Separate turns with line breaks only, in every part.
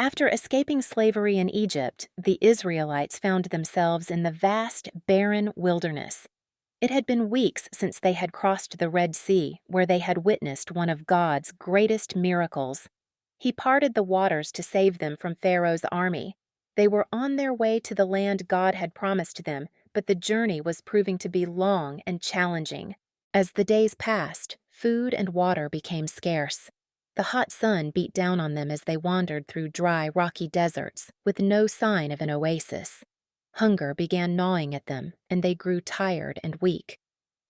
After escaping slavery in Egypt, the Israelites found themselves in the vast, barren wilderness. It had been weeks since they had crossed the Red Sea, where they had witnessed one of God's greatest miracles. He parted the waters to save them from Pharaoh's army. They were on their way to the land God had promised them, but the journey was proving to be long and challenging. As the days passed, food and water became scarce. The hot sun beat down on them as they wandered through dry, rocky deserts, with no sign of an oasis. Hunger began gnawing at them, and they grew tired and weak.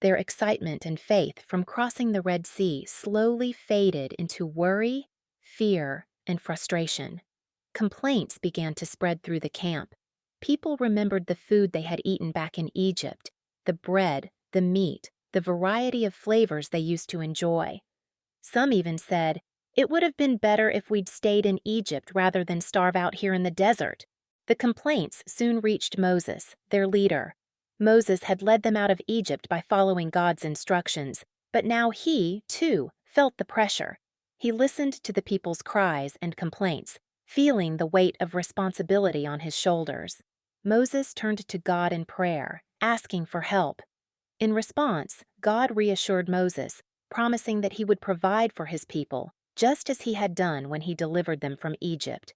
Their excitement and faith from crossing the Red Sea slowly faded into worry, fear, and frustration. Complaints began to spread through the camp. People remembered the food they had eaten back in Egypt, the bread, the meat, the variety of flavors they used to enjoy. Some even said, "It would have been better if we'd stayed in Egypt rather than starve out here in the desert." The complaints soon reached Moses, their leader. Moses had led them out of Egypt by following God's instructions, but now he, too, felt the pressure. He listened to the people's cries and complaints, feeling the weight of responsibility on his shoulders. Moses turned to God in prayer, asking for help. In response, God reassured Moses, promising that he would provide for his people, just as he had done when he delivered them from Egypt.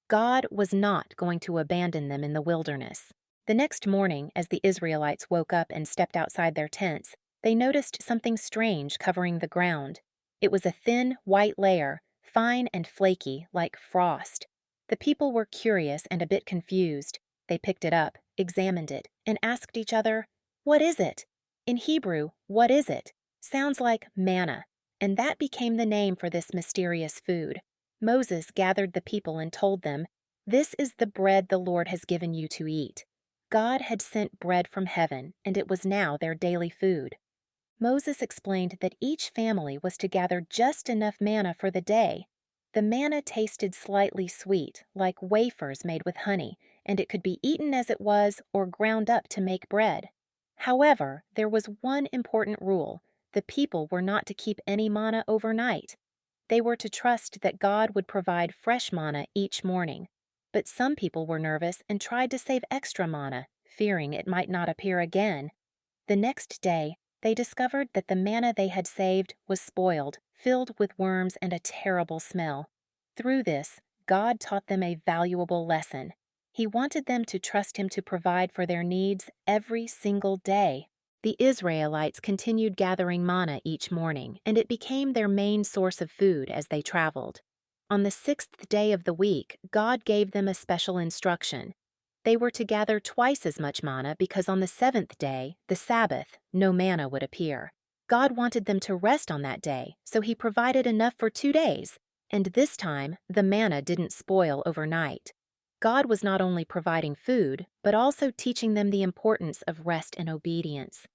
God was not going to abandon them in the wilderness. The next morning, as the Israelites woke up and stepped outside their tents, they noticed something strange covering the ground. It was a thin, white layer, fine and flaky, like frost. The people were curious and a bit confused. They picked it up, examined it, and asked each other, "What is it?" In Hebrew, "what is it?" sounds like manna, and that became the name for this mysterious food. Moses gathered the people and told them, "This is the bread the Lord has given you to eat." God had sent bread from heaven, and it was now their daily food. Moses explained that each family was to gather just enough manna for the day. The manna tasted slightly sweet, like wafers made with honey, and it could be eaten as it was or ground up to make bread. However, there was one important rule. The people were not to keep any manna overnight. They were to trust that God would provide fresh manna each morning. But some people were nervous and tried to save extra manna, fearing it might not appear again. The next day, they discovered that the manna they had saved was spoiled, filled with worms and a terrible smell. Through this, God taught them a valuable lesson. He wanted them to trust Him to provide for their needs every single day. The Israelites continued gathering manna each morning, and it became their main source of food as they traveled. On the 6th day of the week, God gave them a special instruction. They were to gather twice as much manna because on the 7th day, the Sabbath, no manna would appear. God wanted them to rest on that day, so He provided enough for 2 days, and this time the manna didn't spoil overnight. God was not only providing food, but also teaching them the importance of rest and obedience.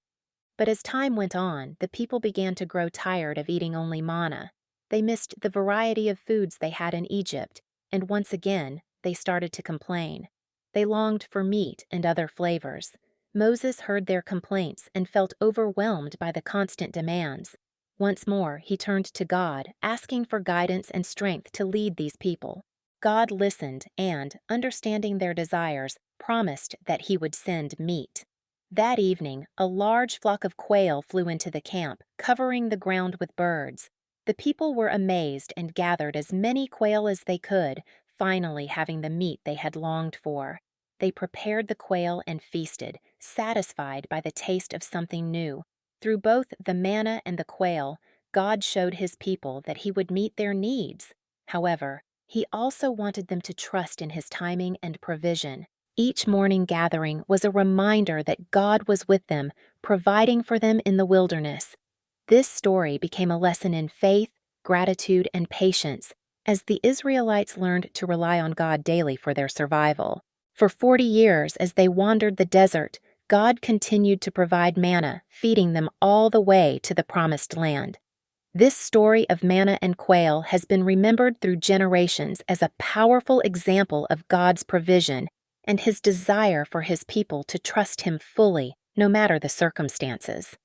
But as time went on, the people began to grow tired of eating only manna. They missed the variety of foods they had in Egypt, and once again, they started to complain. They longed for meat and other flavors. Moses heard their complaints and felt overwhelmed by the constant demands. Once more, he turned to God, asking for guidance and strength to lead these people. God listened and, understanding their desires, promised that He would send meat. That evening, a large flock of quail flew into the camp, covering the ground with birds. The people were amazed and gathered as many quail as they could, finally having the meat they had longed for. They prepared the quail and feasted, satisfied by the taste of something new. Through both the manna and the quail, God showed His people that He would meet their needs. However, He also wanted them to trust in His timing and provision. Each morning gathering was a reminder that God was with them, providing for them in the wilderness. This story became a lesson in faith, gratitude, and patience, as the Israelites learned to rely on God daily for their survival. For 40 years, as they wandered the desert, God continued to provide manna, feeding them all the way to the promised land. This story of manna and quail has been remembered through generations as a powerful example of God's provision and His desire for His people to trust Him fully, no matter the circumstances.